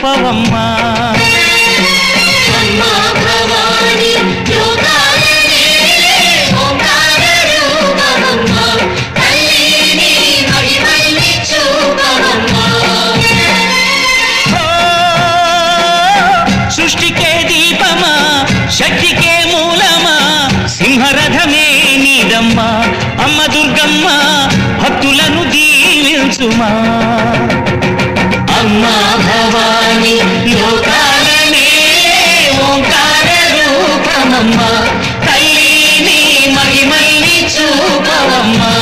చూపవమ్మా సృష్టికే దీపమా శక్తికే మూలమా సింహరథమే నీదమ్మా అమ్మ దుర్గమ్మ భక్తులను దీవించుమా అమ్మా భవాని లోకాలనే ఓంకార రూపమమ్మా తల్లిని మహిమల్ని చూపవమ్మా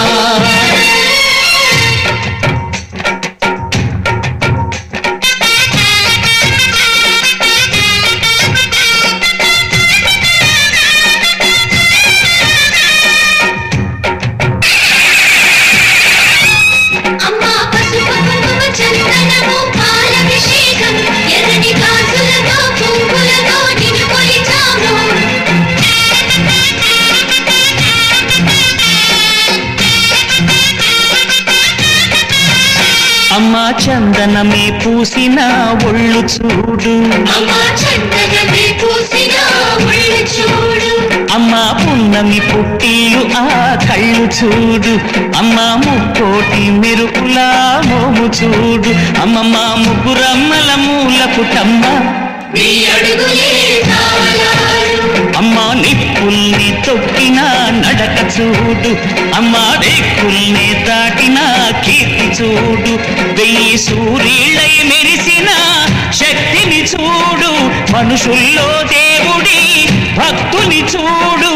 అమ్మా చందనమే పూసిన ఒళ్ళు చూడు అమ్మా పున్నమి పుట్టిలు ఆ కళ్ళు చూడు అమ్మా ముక్కోటి మెరుపులా మోము చూడు అమ్మమ్మ ముగ్గురమ్మల మూల పుటమ్మ అమ్మా నిప్పుల్ని తొక్కిన నడక చూడు అమ్మా రేకుల్ని దాటిన కీర్తి చూడు వెయ్యి సూర్యులై మెరిసిన శక్తిని చూడు మనుషుల్లో దేవుడి భక్తుని చూడు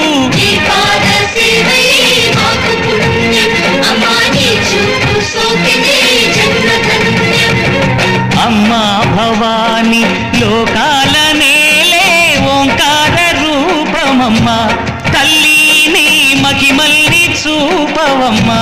అమ్మా భవాని లోకాల నేలే ఓంకార రూపమమ్మా తల్లిని మహిమల్ని చూపవమ్మా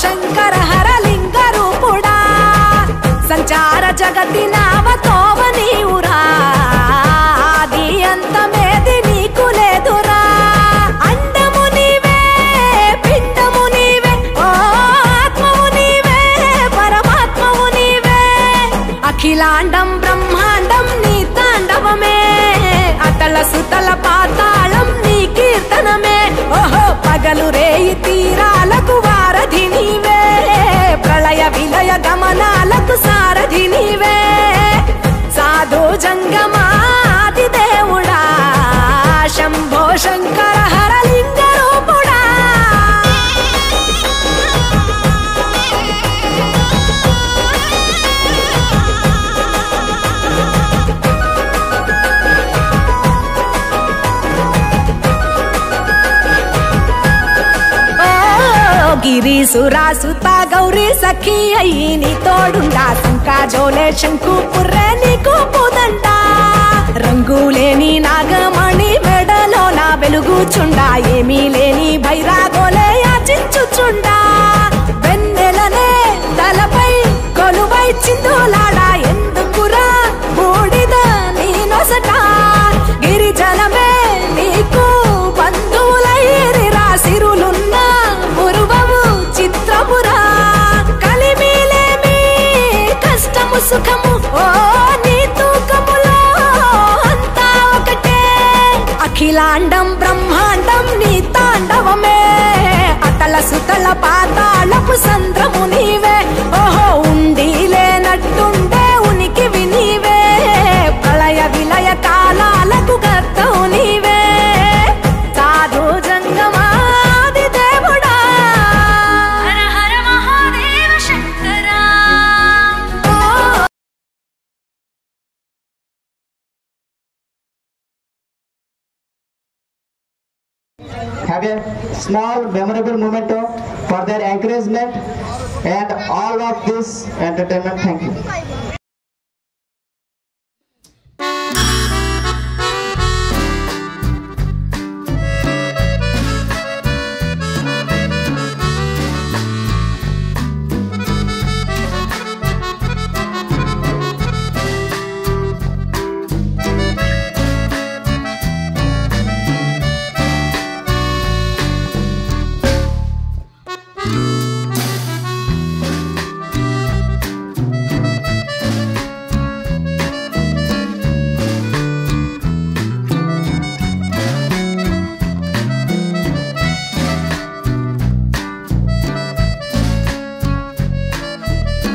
శంకర హరలింగ రూపుడా సంచార జగతి నావతోవ నీవురా ఆది అంతమేది నీకు లేదురా అండము నీవే పిండము నీవే ఓ ఆత్మము నీవే పరమాత్మము నీవే అఖిలాండం బ్రహ్మాండం నీ తాండవమే అతల సుతల పాతాళం నీ కీర్తనమే ఓహో పగలు రేయి తీరాలకు వారధి నీవే ప్రళయ విలయ గమనాలకు సారథి నీవే సాధు జంగమాది దేవుడా శంభో శంకర హరలింగ రూపుడా గిరీసురాసుత గౌరీ సఖీ అయ్యి నీ తోడుండా శంకా జోలే శంకు పుర్రే నీకు పుదంట రంగులేని నాగమణి మెడలో నా వెలుగుచుండా ఏమీ లేని భైరాగోలే యాచించుచుండా వెన్నెలనే తలపై కొలువై చిందులాడా ఎందుకురా బూడిద నీ నొసట గిరిజనమే నీకు బంధువులైరిరా సిరులున్న మురువవు చిత్రపురా కలిమిలేమి కష్టము సుఖము ఓ నీ తూకములో అంతా ఒకటే అఖిలాండం బ్రహ్మాండం నీ తాండవమే అతల సుతల పాతాళపు సంద్రము నీవే ఓహో ఉండి లేనట్టుండే ఉనికివి నీవే ప్రళయ విలయ కాలాలకు గర్తవు నీవే సాధు జంగమాది దేవుడా హర హర మహాదేవ శంకరా Have a small memorable moment for their encouragement and all of this entertainment. Thank you.